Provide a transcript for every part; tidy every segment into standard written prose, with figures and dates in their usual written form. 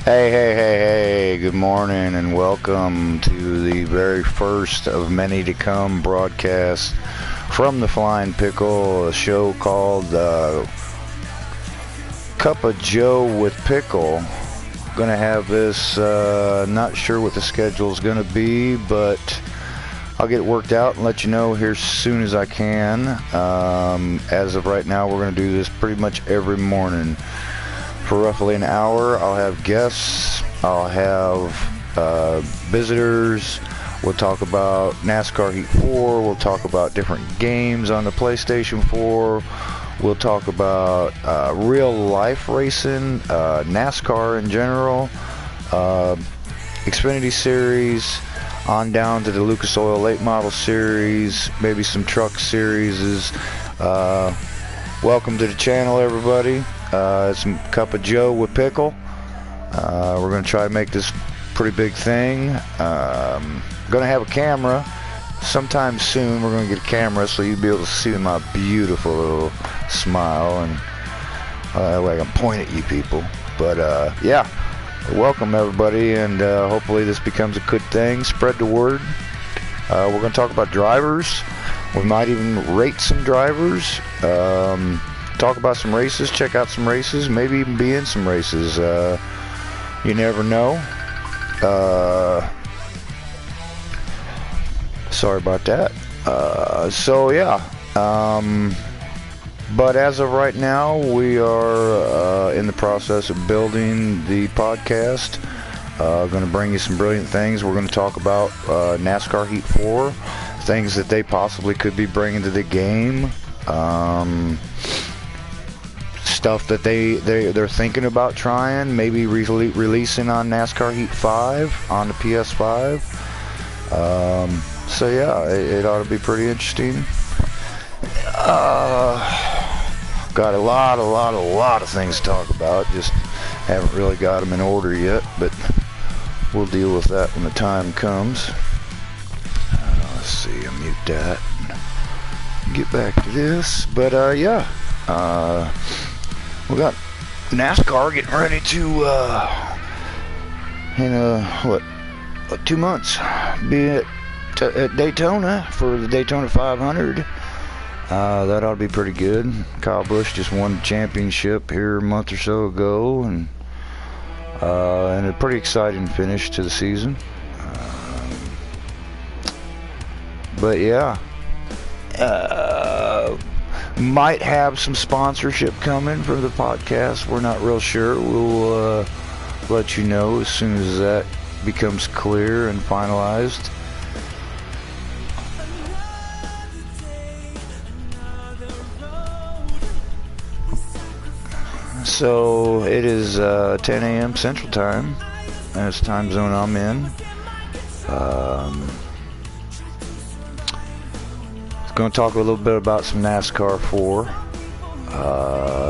Hey, good morning and welcome to the very first of many to come broadcast from the Flying Pickle, a show called Cup of Joe with Pickle. Gonna have this, not sure what the schedule is gonna be, but I'll get it worked out and let you know here as soon as I can. As of right now, we're gonna do this pretty much every morning. For roughly an hour, I'll have guests, I'll have visitors, we'll talk about NASCAR Heat 4, we'll talk about different games on the PlayStation 4, we'll talk about real life racing, NASCAR in general, Xfinity Series, on down to the Lucas Oil Late Model Series, maybe some truck series. Welcome to the channel, everybody. It's a Cup of Joe with Pickle. We're going to try to make this pretty big thing. Going to have a camera sometime soon. We're going to get a camera so you'll be able to see my beautiful little smile, and that way I can point at you people. But yeah, welcome everybody, and hopefully this becomes a good thing. Spread the word. We're going to talk about drivers. We might even rate some drivers. Talk about some races, check out some races, maybe even be in some races. You never know. Sorry about that. So yeah, but as of right now, we are in the process of building the podcast. Going to bring you some brilliant things. We're going to talk about NASCAR Heat 4, things that they possibly could be bringing to the game. Stuff that they're thinking about trying, maybe releasing on NASCAR Heat 5 on the PS5. So yeah, it ought to be pretty interesting. Got a lot of things to talk about. Just haven't really got them in order yet, but we'll deal with that when the time comes. Let's see, I'll mute that and get back to this. But yeah, we got NASCAR getting ready to, in 2 months, be at Daytona for the Daytona 500. That ought to be pretty good. Kyle Busch just won the championship here a month or so ago, and a pretty exciting finish to the season. But yeah, might have some sponsorship coming for the podcast. We're not real sure. We'll let you know as soon as that becomes clear and finalized. So it is 10 a.m. Central Time, and it's the time zone I'm in. Going to talk a little bit about some NASCAR 4,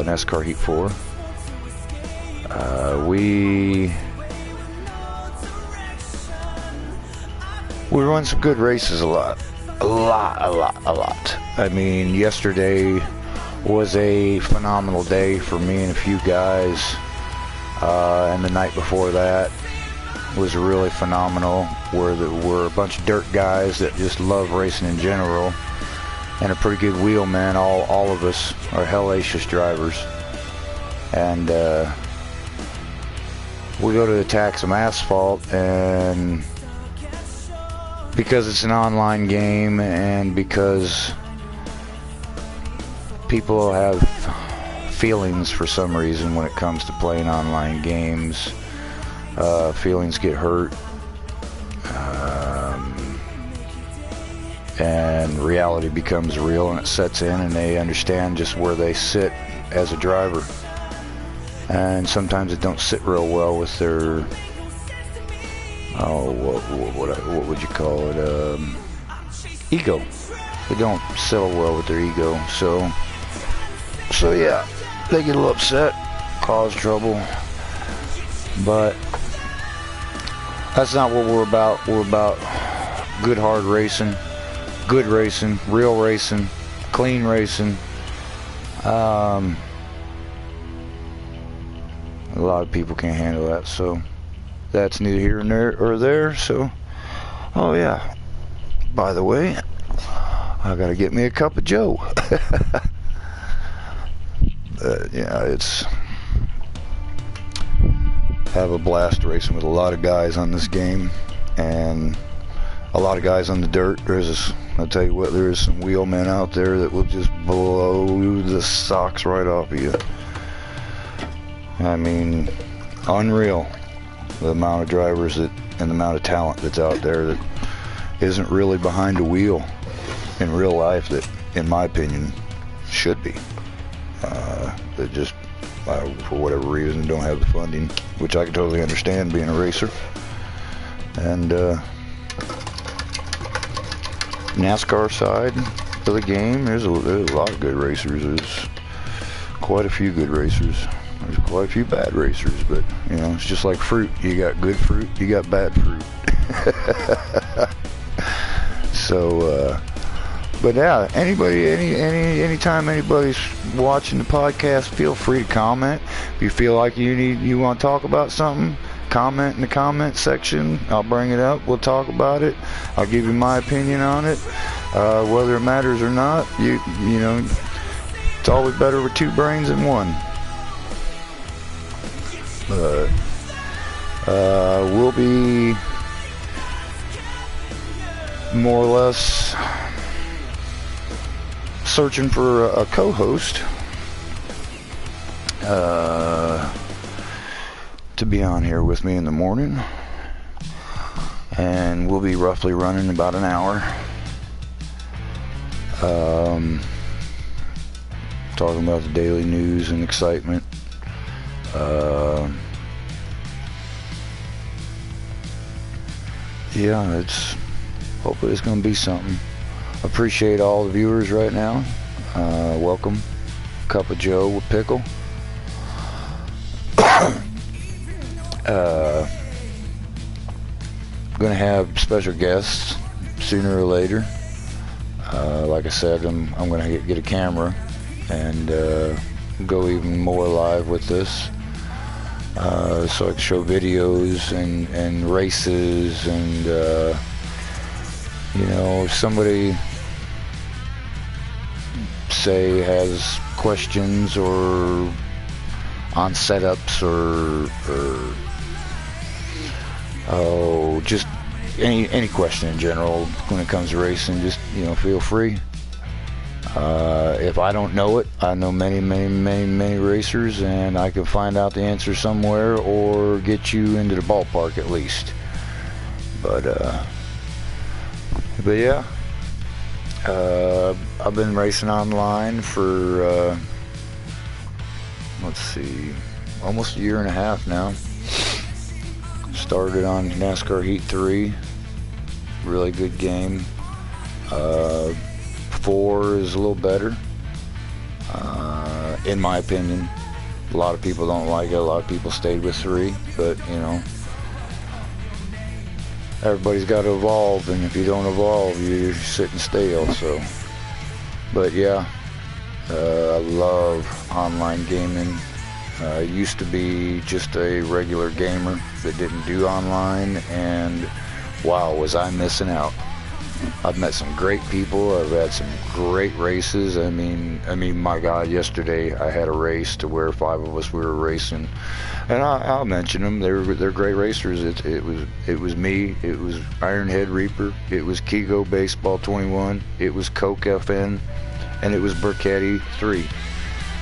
NASCAR Heat 4. We run some good races a lot. I mean, yesterday was a phenomenal day for me and a few guys, and the night before that was really phenomenal. We're a bunch of dirt guys that just love racing in general, and a pretty good wheel, man. All of us are hellacious drivers, and we go to attack some asphalt, and because it's an online game and because people have feelings for some reason when it comes to playing online games, feelings get hurt, and reality becomes real, and it sets in, and they understand just where they sit as a driver. And sometimes it don't sit real well with their, what would you call it, ego. They don't settle well with their ego. So yeah, they get a little upset, cause trouble, but that's not what we're about. We're about good hard racing, good racing, real racing, clean racing. A a lot of people can't handle that, so that's neither here nor there. So, oh yeah, by the way, I gotta get me a cup of Joe. Yeah, it's have a blast racing with a lot of guys on this game, and a lot of guys on the dirt. I'll tell you what, there's some wheelmen out there that will just blow the socks right off of you. I mean, unreal, the amount of drivers and the amount of talent that's out there that isn't really behind a wheel in real life, that, in my opinion, should be. That just, for whatever reason, don't have the funding, which I can totally understand, being a racer. And NASCAR side of the game, there's a lot of good racers. There's quite a few good racers. There's quite a few bad racers, but you know, it's just like fruit. You got good fruit, you got bad fruit. So, but yeah, anytime anybody's watching the podcast, feel free to comment. If you feel like you want to talk about something, comment in the comment section. I'll bring it up. We'll talk about it. I'll give you my opinion on it, whether it matters or not. You know, it's always better with two brains than one. We'll be more or less searching for a co-host to be on here with me in the morning, and we'll be roughly running about an hour, talking about the daily news and excitement. Yeah, hopefully it's going to be something. Appreciate all the viewers right now. Welcome. Cup of Joe with pickle. Gonna have special guests sooner or later. Like I said, I'm gonna get a camera and go even more live with this, so I can show videos and races, and you know, if somebody say has questions or on setups or just any question in general when it comes to racing, just, you know, feel free. If I don't know it, I know many racers, and I can find out the answer somewhere or get you into the ballpark at least. But yeah, I've been racing online for let's see, almost a year and a half now. Started on NASCAR Heat 3, really good game. 4 is a little better, in my opinion. A lot of people don't like it. A lot of people stayed with 3, but you know, everybody's got to evolve, and if you don't evolve, you're sitting stale. So, but yeah, I love online gaming. I used to be just a regular gamer that didn't do online, and wow, was I missing out. I've met some great people. I've had some great races. I mean, my God, yesterday I had a race to where 5 of us were racing, and I'll mention them. They're great racers. It was me. It was Ironhead Reaper. It was Kigo Baseball 21. It was Coke FN, and it was Burketti 3.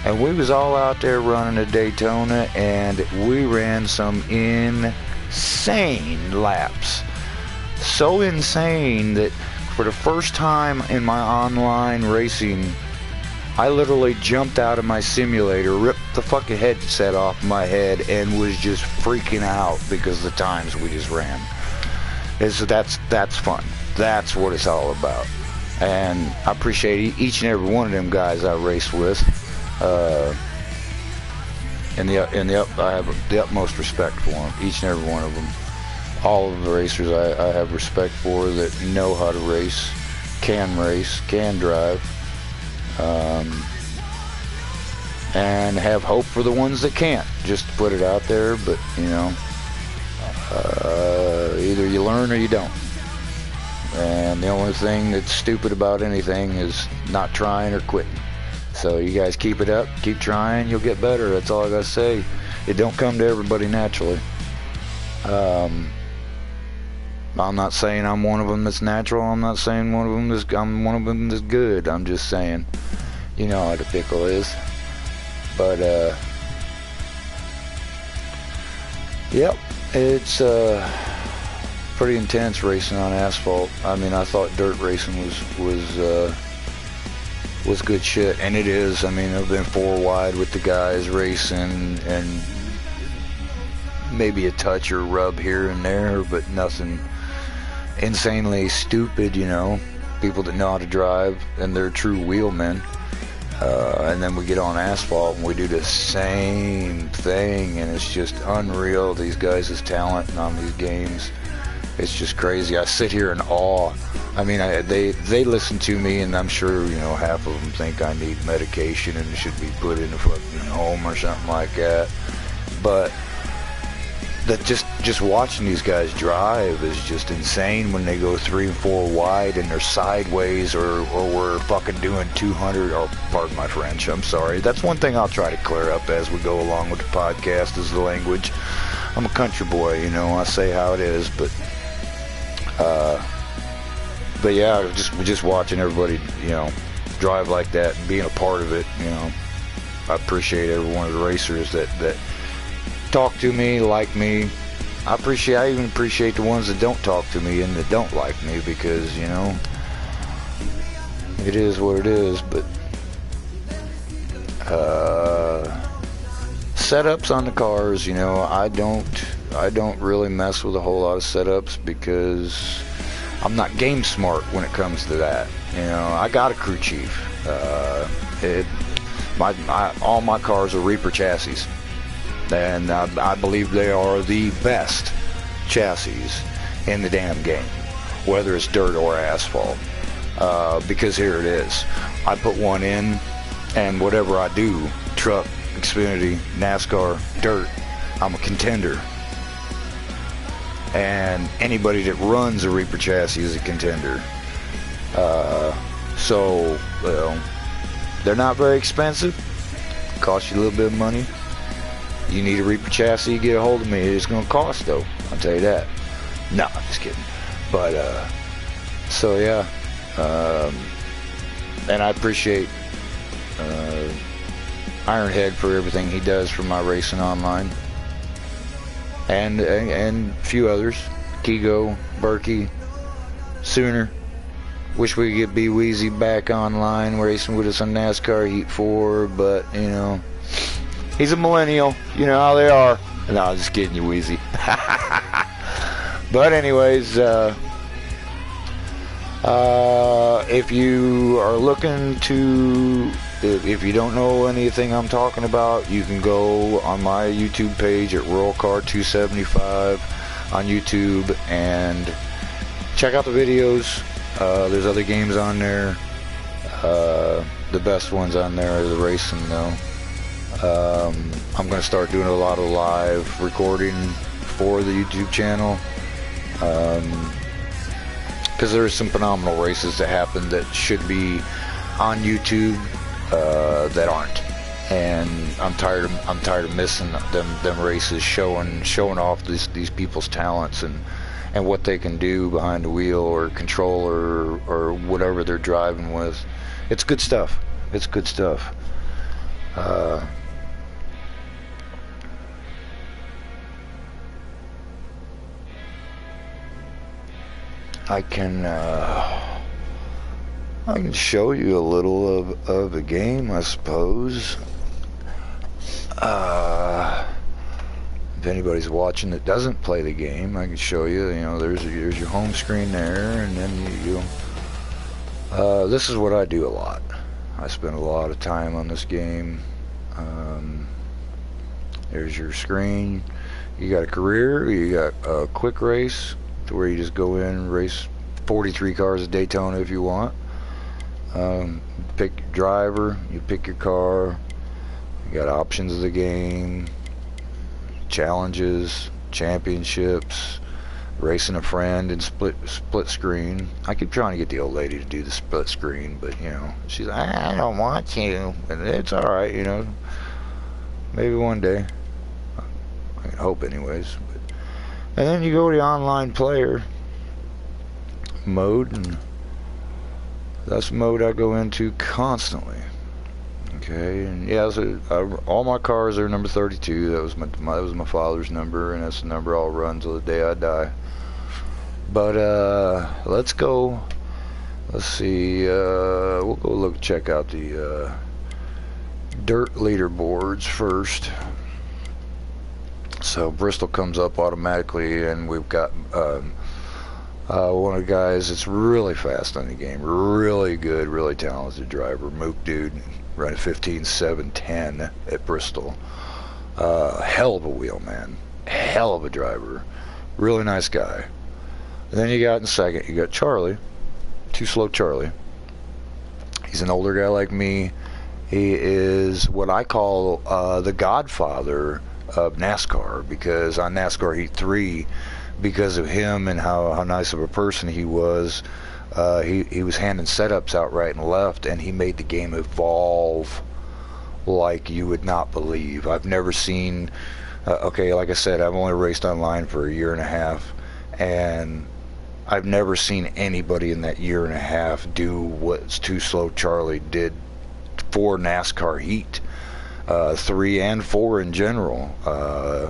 And we was all out there running a Daytona, and we ran some insane laps. So insane that for the first time in my online racing, I literally jumped out of my simulator, ripped the fucking headset off my head, and was just freaking out because of the times we just ran. That's fun. That's what it's all about. And I appreciate each and every one of them guys I raced with. I have the utmost respect for them, each and every one of them. All of the racers I have respect for that know how to race, can drive. and have hope for the ones that can't. Just to put it out there, but you know, either you learn or you don't. And the only thing that's stupid about anything is not trying or quitting. So you guys keep it up, keep trying, you'll get better. That's all I gotta say. It don't come to everybody naturally. I'm not saying I'm one of them that's natural. I'm not saying I'm one of them that's good. I'm just saying, you know how the pickle is. But yep, it's pretty intense racing on asphalt. I mean, I thought dirt racing was good shit, and it is. I mean, I've been 4 wide with the guys racing, and maybe a touch or rub here and there, but nothing insanely stupid, you know. People that know how to drive, and they're true wheelmen. And then we get on asphalt and we do the same thing, and it's just unreal. These guys' talent on these games, it's just crazy. I sit here in awe. I mean, they listen to me, and I'm sure, you know, half of them think I need medication and should be put in a fucking home or something like that. But that just watching these guys drive is just insane when they go 3 and 4 wide and they're sideways, or we're fucking doing 200. Oh, pardon my French. I'm sorry. That's one thing I'll try to clear up as we go along with the podcast, is the language. I'm a country boy, you know. I say how it is, but yeah, just watching everybody, you know, drive like that and being a part of it, you know. I appreciate every one of the racers that talk to me, like me. I even appreciate the ones that don't talk to me and that don't like me, because, you know, it is what it is. But setups on the cars, you know, I don't really mess with a whole lot of setups, because I'm not game smart when it comes to that. You know, I got a crew chief. All my cars are Reaper chassis, and I believe they are the best chassis in the damn game, whether it's dirt or asphalt. Because here it is, I put one in, and whatever I do, truck, Xfinity, NASCAR, dirt, I'm a contender. And anybody that runs a Reaper chassis is a contender. So, well, they're not very expensive. Cost you a little bit of money. You need a Reaper chassis, get a hold of me. It's going to cost, though. I'll tell you that. No, I'm just kidding. But, so yeah. And I appreciate Ironhead for everything he does for my racing online. And a few others. Kigo, Berkey, Sooner. Wish we could get B Weezy back online racing with us on NASCAR Heat 4, but, you know, he's a millennial. You know how they are. No, I'm just kidding you, Weezy. But anyways, if you are looking to... If you don't know anything I'm talking about, you can go on my YouTube page at ruralcar275 on YouTube and check out the videos. There's other games on there. The best ones on there are the racing, though. I'm going to start doing a lot of live recording for the YouTube channel. Because there's some phenomenal races that happen that should be on YouTube. That aren't, and I'm tired of missing them races, showing off these people's talents and what they can do behind the wheel or control or whatever they're driving with. It's good stuff. It's good stuff. I can show you a little of a game, I suppose. If anybody's watching that doesn't play the game, I can show you. You know, there's your home screen there, and then you this is what I do a lot. I spend a lot of time on this game. There's your screen. You got a career. You got a quick race, to where you just go in and race 43 cars at Daytona if you want. Pick your driver, you pick your car, You got options of the game, challenges, championships, racing a friend, and split screen. I keep trying to get the old lady to do the split screen, but you know, she's like, I don't want to, and it's all right, you know. Maybe one day. I can hope, anyways. And then you go to the online player mode, and that's the mode I go into constantly. Okay, and yeah, so all my cars are number 32. That was my father's number, and that's the number I'll run till the day I die. But let's go. Let's see. We'll go check out the dirt leaderboards first. So Bristol comes up automatically, and we've got one of the guys that's really fast on the game, really good, really talented driver, Mook dude, running 15.710 at Bristol. Hell of a wheel, man. Hell of a driver. Really nice guy. And then you got in second, you got Charlie, Too Slow Charlie. He's an older guy like me. He is what I call the godfather of NASCAR, because on NASCAR Heat 3, because of him and how nice of a person he was, he was handing setups out right and left, and he made the game evolve like you would not believe. I've never seen, okay, like I said, I've only raced online for a year and a half, and I've never seen anybody in that year and a half do what Too Slow Charlie did for NASCAR Heat. 3 and 4 in general.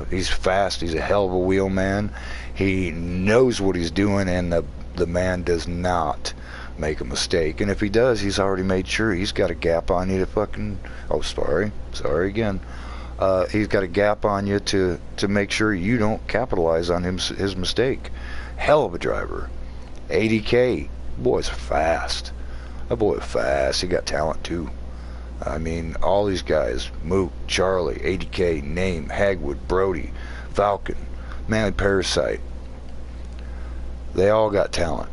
He's fast. He's a hell of a wheel man. He knows what he's doing, and the man does not make a mistake. And if he does, he's already made sure he's got a gap on you to fucking. Oh, sorry again. He's got a gap on you to make sure you don't capitalize on his mistake. Hell of a driver. 80K. Boy's fast. That boy is fast. He got talent too. I mean, all these guys, Mook, Charlie, 80K, Name, Hagwood, Brody, Falcon, Manly Parasite, they all got talent.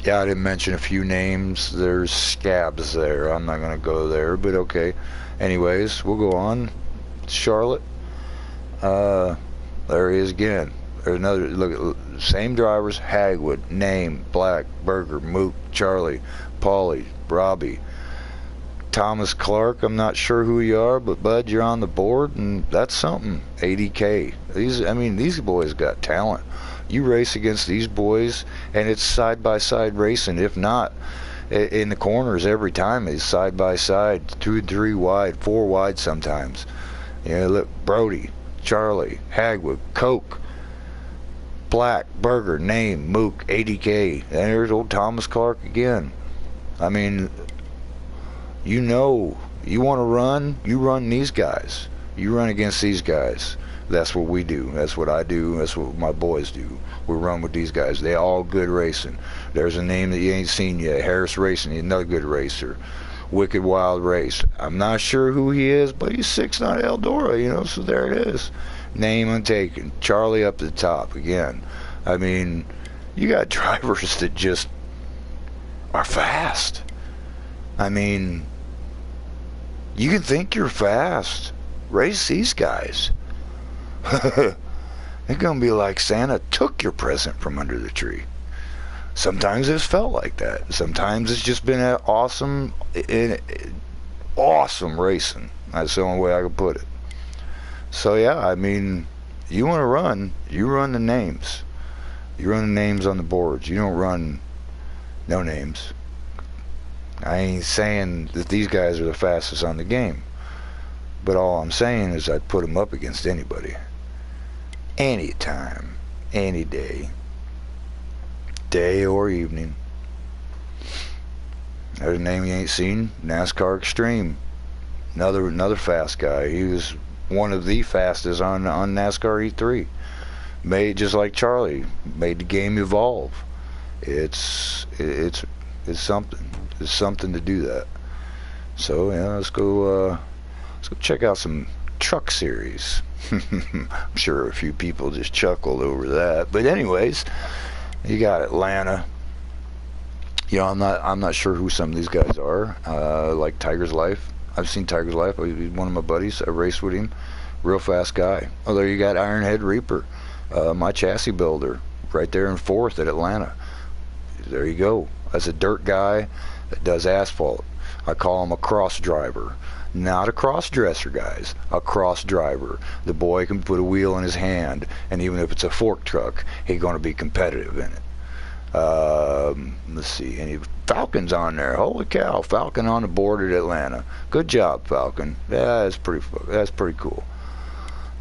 Yeah, I didn't mention a few names. There's scabs there. I'm not going to go there, but okay. Anyways, we'll go on. Charlotte. There he is again. There's another, look, same drivers, Hagwood, Name, Black, Berger, Mook, Charlie, Paulie, Robbie, Thomas Clark. I'm not sure who you are, but bud, you're on the board, and that's something. 80K. These boys got talent. You race against these boys, and it's side by side racing. If not, in the corners every time is side by side, 2 and 3 wide, 4 wide sometimes. You know, look, Brody, Charlie, Hagwood, Coke, Black, Berger, Name, Mook, 80K. And there's old Thomas Clark again. I mean, you know, you want to run, you run these guys. You run against these guys. That's what we do. That's what I do. That's what my boys do. We run with these guys. They all good racing. There's a name that you ain't seen yet. Harris Racing, another good racer. Wicked Wild Race. I'm not sure who he is, but he's 6'9" Eldora, you know, so there it is. Name untaken. Charlie up to the top again. I mean, you got drivers that just are fast. I mean, you can think you're fast. Race these guys. It's gonna be like Santa took your present from under the tree. Sometimes it's felt like that. Sometimes it's just been an awesome racing. That's the only way I could put it. So yeah, I mean, you want to run, you run the names. You run the names on the boards. You don't run no names. I ain't saying that these guys are the fastest on the game, but all I'm saying is I'd put them up against anybody, anytime, any day, day or evening. There's a name you ain't seen, NASCAR Extreme, another fast guy. He was one of the fastest on NASCAR E3. Made just like Charlie, made the game evolve. It's something. It's something to do that. So yeah, let's go check out some truck series. I'm sure a few people just chuckled over that. But anyways, you got Atlanta. You know, I'm not sure who some of these guys are. Like Tiger's Life. I've seen Tiger's life. He's one of my buddies. I raced with him. Real fast guy. Oh, there you got Ironhead Reaper, my chassis builder, right there in 4th at Atlanta. There you go. That's a dirt guy that does asphalt. I call him a cross driver. Not a cross dresser, guys. A cross driver. The boy can put a wheel in his hand, and even if it's a fork truck, he's going to be competitive in it. Let's see, any Falcon's on there. Holy cow, Falcon on the board at Atlanta. Good job, Falcon. Yeah, that's pretty cool.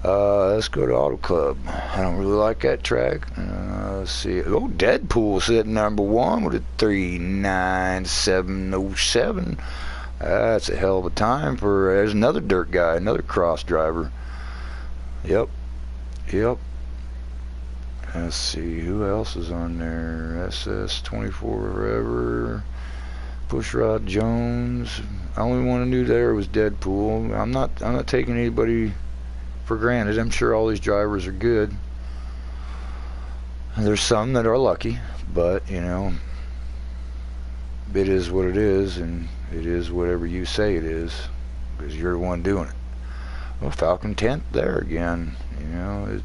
Let's go to Auto Club. I don't really like that track. Let's see. Oh, Deadpool sitting number 1 with a 39707. That's a hell of a time for. There's another dirt guy, another cross driver. Yep. Let's see, who else is on there? SS24 Forever, Pushrod Jones. The only one I knew there was Deadpool. I'm not taking anybody for granted. I'm sure all these drivers are good. There's some that are lucky, but you know, it is what it is, and it is whatever you say it is, because you're the one doing it. Well, Falcon 10th there again. You know,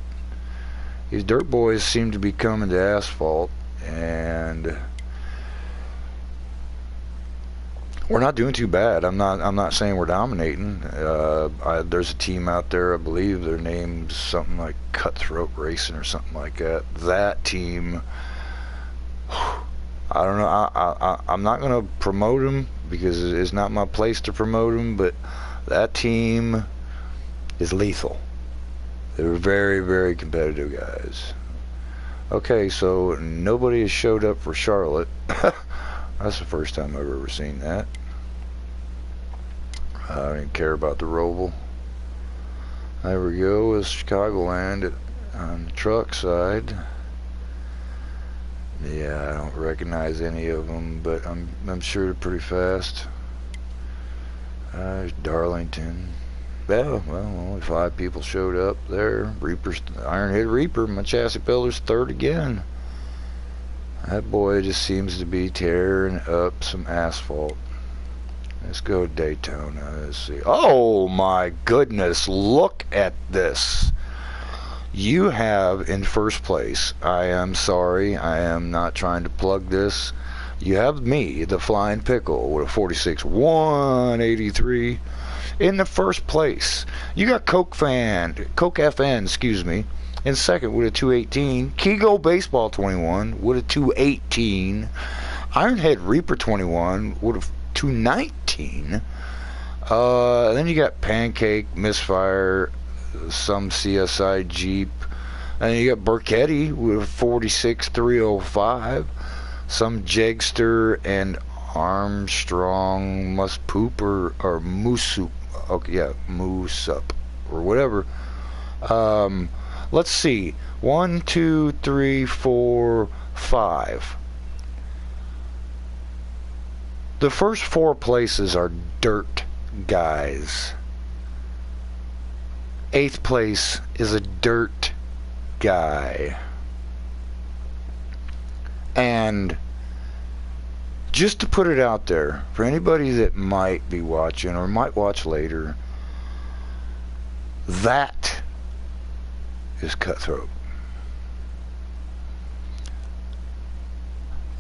these dirt boys seem to be coming to asphalt, and we're not doing too bad. I'm not saying we're dominating. There's a team out there, I believe their name's something like Cutthroat Racing or something like that. That team, I don't know. I'm not going to promote them because it's not my place to promote them, but that team is lethal. They're very, very competitive guys. Okay, so nobody has showed up for Charlotte. That's the first time I've ever seen that. I didn't care about the Roval. There we go, it's Chicagoland on the truck side. Yeah, I don't recognize any of them, but I'm sure they're pretty fast. There's Darlington. Yeah, well, only 5 people showed up there. Ironhead Reaper, my chassis builder's 3rd again. That boy just seems to be tearing up some asphalt. Let's go Daytona. Let's see. Oh my goodness, look at this. You have in first place, I am sorry, I am not trying to plug this. You have me, the Flying Pickle, with a 46-183 in the first place. You got Coke FN, excuse me, in second with a 218. Kego Baseball 21 with a 218. Ironhead Reaper 21 with a 219. Then you got Pancake, Misfire, some CSI Jeep. And you got Burketti with a 46-305. Some Jegster and Armstrong Must Poop or Moose. Okay, yeah, Moose Up or whatever. Let's see. 1, 2, 3, 4, 5. The first 4 places are dirt guys. 8th place is a dirt guy. And just to put it out there for anybody that might be watching or might watch later, that is Cutthroat.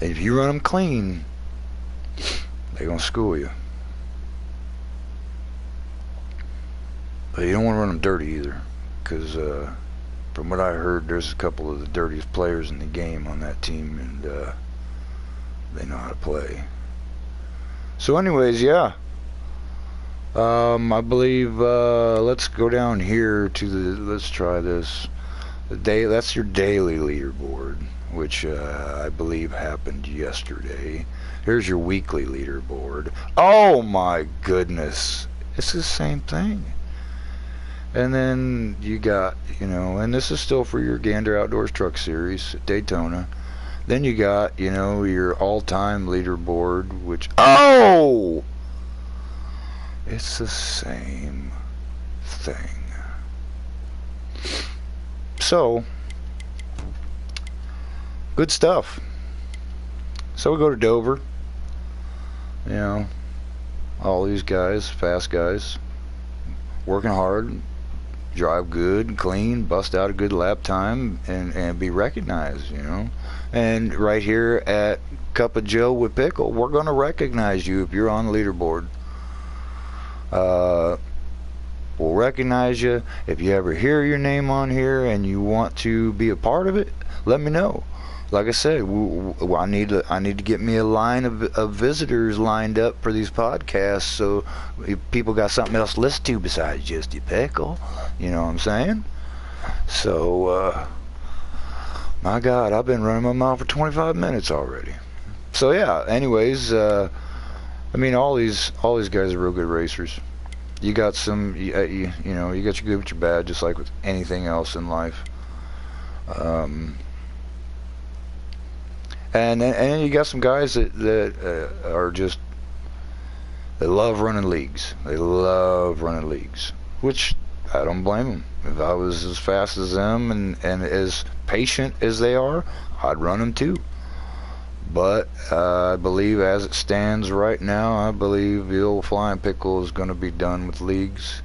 And if you run them clean, they're gonna school you. But you don't want to run them dirty either, because from what I heard, there's a couple of the dirtiest players in the game on that team, and they know how to play. So anyways, yeah, I believe let's go down here to let's try this. That's your daily leaderboard, which I believe happened yesterday. Here's your weekly leaderboard. Oh my goodness, it's the same thing. And then you got, and this is still for your Gander Outdoors Truck Series at Daytona. Then you got, your all-time leaderboard, which, oh! It's the same thing. So, good stuff. So we go to Dover, all these guys, fast guys, working hard, drive good, clean, bust out a good lap time, and be recognized, you know. And right here at Cup of Joe with Pickle, we're going to recognize you if you're on the leaderboard. We'll recognize you. If you ever hear your name on here and you want to be a part of it, let me know. Like I said, I need to get me a line of visitors lined up for these podcasts, so if people got something else to listen to besides just your Pickle. You know what I'm saying? So, my God, I've been running my mouth for 25 minutes already. So yeah. Anyways, I mean, all these guys are real good racers. You got some, you know, you got your good with your bad, just like with anything else in life. And then you got some guys that are just, they love running leagues. They love running leagues, which I don't blame them. If I was as fast as them and as patient as they are, I'd run them too. But I believe as it stands right now, I believe the old Flying Pickle is going to be done with leagues.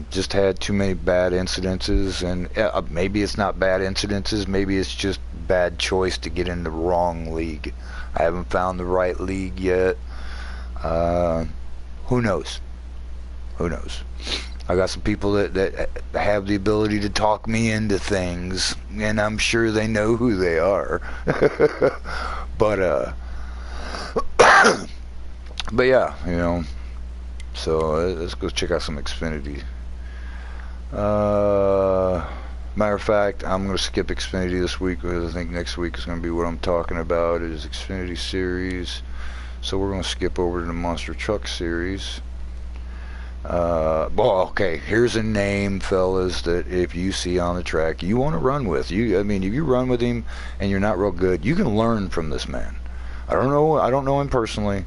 Just had too many bad incidences, and maybe it's not bad incidences, maybe it's just bad choice to get in the wrong league. I haven't found the right league yet. Who knows? Who knows? I got some people that have the ability to talk me into things, and I'm sure they know who they are. But but yeah, you know. So let's go check out some Xfinity. Matter of fact, I'm going to skip Xfinity this week because I think next week is going to be what I'm talking about is Xfinity Series. So we're going to skip over to the Monster Truck Series. Well, okay, here's a name, fellas, that if you see on the track, you want to run with. I mean, if you run with him and you're not real good, you can learn from this man. I don't know him personally.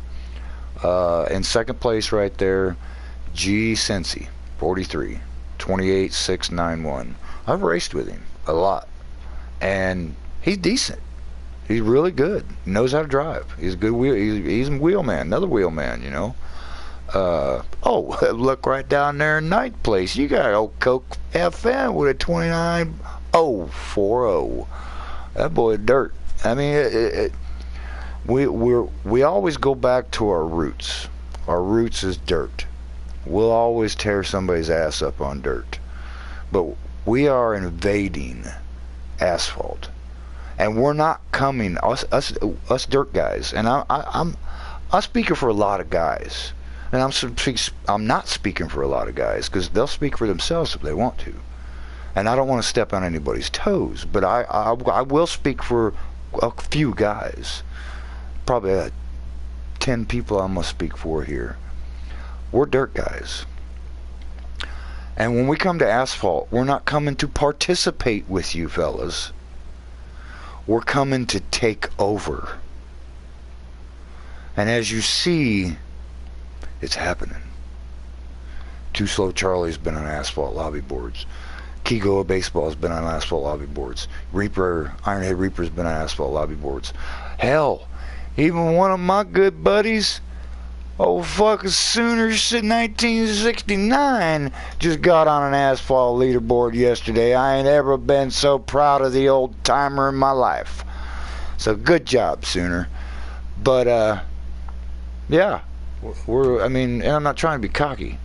In second place right there, G. Sensi, 43, 28,691. I've raced with him a lot, and he's decent. He's really good. He knows how to drive. He's a good wheel. He's a wheelman, another wheelman, you know. Oh, look right down there in ninth place. You got old Coke FM with a 29,040. That boy dirt. I mean, we always go back to our roots. Our roots is dirt. We'll always tear somebody's ass up on dirt, but we are invading asphalt, and we're not coming. Us dirt guys, and I'm speaking for a lot of guys. And I'm not speaking for a lot of guys because they'll speak for themselves if they want to. And I don't want to step on anybody's toes, but I will speak for a few guys. Probably 10 people I must speak for here. We're dirt guys. And when we come to asphalt, we're not coming to participate with you fellas. We're coming to take over. And as you see, it's happening. Too Slow Charlie's been on asphalt lobby boards. Kigo of Baseball's been on asphalt lobby boards. Ironhead Reaper's been on asphalt lobby boards. Hell, even one of my good buddies, old fucking Sooners in 1969, just got on an asphalt leaderboard yesterday. I ain't ever been so proud of the old timer in my life. So good job, Sooner. But yeah. I mean, and I'm not trying to be cocky.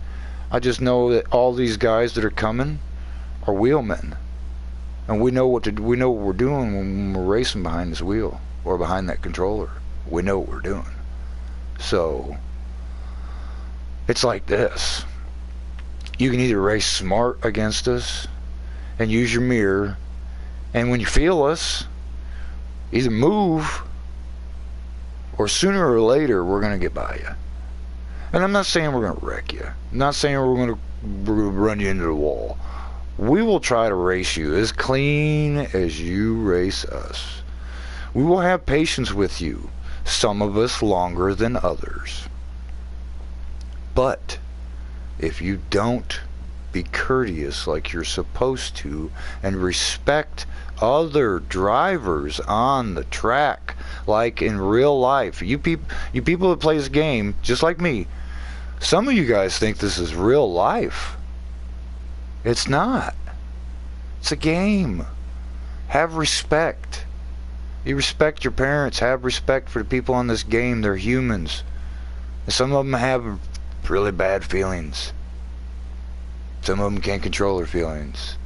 I just know that all these guys that are coming are wheelmen, and we know what we're doing when we're racing behind this wheel or behind that controller. We know what we're doing. So it's like this: you can either race smart against us and use your mirror, and when you feel us, either move, or sooner or later we're gonna get by you. And I'm not saying we're going to wreck you. I'm not saying we're going to run you into the wall. We will try to race you as clean as you race us. We will have patience with you, some of us longer than others. But if you don't be courteous like you're supposed to and respect other drivers on the track like in real life. You people that play this game just like me, some of you guys think this is real life. It's not. It's a game. Have respect. You respect your parents. Have respect for the people on this game. They're humans. And some of them have really bad feelings. Some of them can't control their feelings.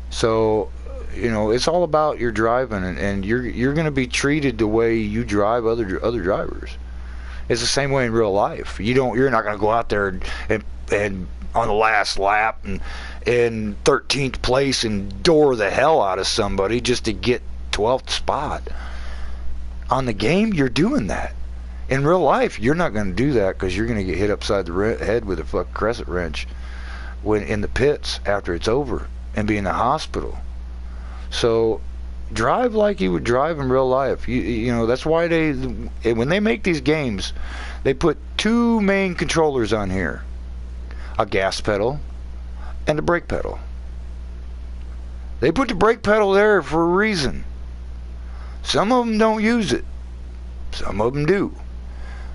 So, you know, it's all about your driving, and you're going to be treated the way you drive other drivers. It's the same way in real life. You're not going to go out there and on the last lap and in 13th place and door the hell out of somebody just to get 12th spot. On the game, you're doing that. In real life, you're not going to do that because you're going to get hit upside the head with a fucking crescent wrench when in the pits after it's over and be in the hospital. So drive like you would drive in real life. You know, that's why when they make these games, they put two main controllers on here. A gas pedal and a brake pedal. They put the brake pedal there for a reason. Some of them don't use it. Some of them do.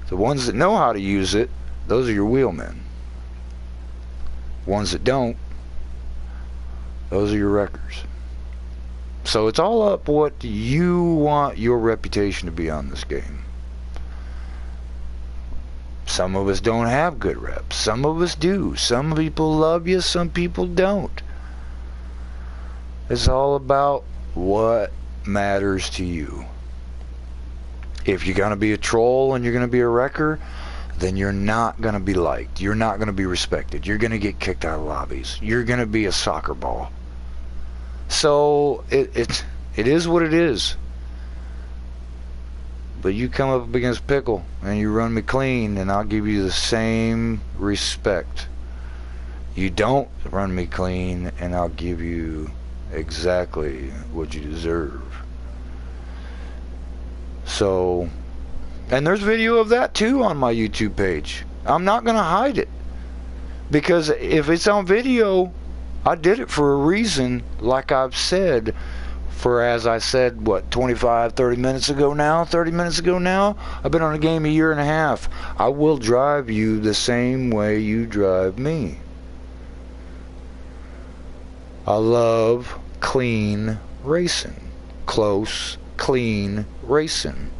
The ones that know how to use it, those are your wheelmen. Ones that don't, those are your wreckers. So it's all up what you want your reputation to be on this game. Some of us don't have good reps. Some of us do. Some people love you, some people don't. It's all about what matters to you. If you're going to be a troll and you're going to be a wrecker, then you're not going to be liked. You're not going to be respected. You're going to get kicked out of lobbies. You're going to be a soccer ball. So it is what it is. But you come up against Pickle and you run me clean, and I'll give you the same respect. You don't run me clean, and I'll give you exactly what you deserve. So, and there's video of that too on my YouTube page. I'm not going to hide it, because if it's on video, I did it for a reason, like I've said, as I said, what, 30 minutes ago now? I've been on a game a year and a half. I will drive you the same way you drive me. I love clean racing. Close, clean racing.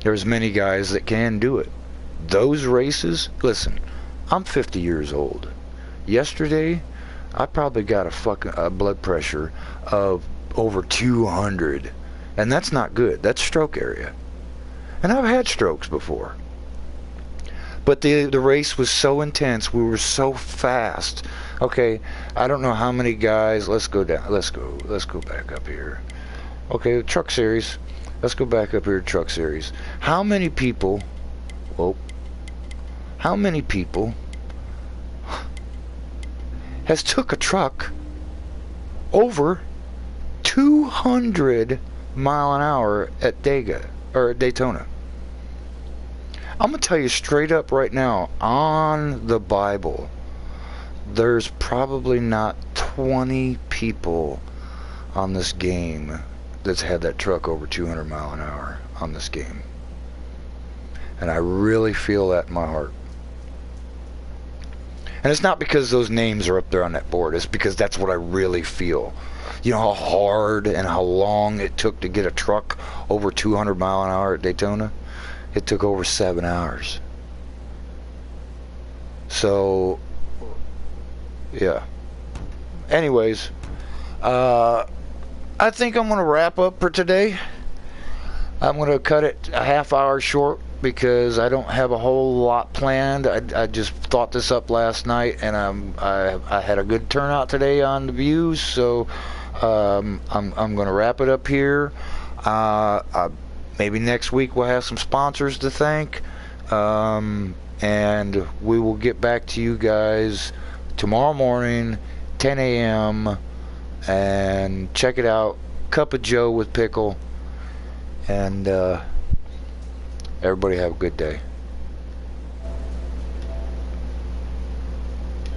There's many guys that can do it. Those races, listen, I'm 50 years old. Yesterday, I probably got a blood pressure of over 200, and that's not good. That's stroke area, and I've had strokes before. But the race was so intense. We were so fast. Okay, I don't know how many guys. Let's go down. Let's go back up here. Okay, truck series. Let's go back up here to truck series. How many people? Whoa. How many people has took a truck over 200 mile an hour at Daytona? I'm gonna tell you straight up right now, on the Bible, there's probably not 20 people on this game that's had that truck over 200 mile an hour on this game. And I really feel that in my heart. And it's not because those names are up there on that board. It's because that's what I really feel. You know how hard and how long it took to get a truck over 200 mile an hour at Daytona? It took over 7 hours. So, yeah. Anyways, I think I'm going to wrap up for today. I'm going to cut it a half hour short because I don't have a whole lot planned. I just thought this up last night, and I had a good turnout today on the views, so I'm going to wrap it up here. Maybe next week we'll have some sponsors to thank, and we will get back to you guys tomorrow morning, 10 a.m., and check it out. Cup of Joe with Pickle. And everybody have a good day.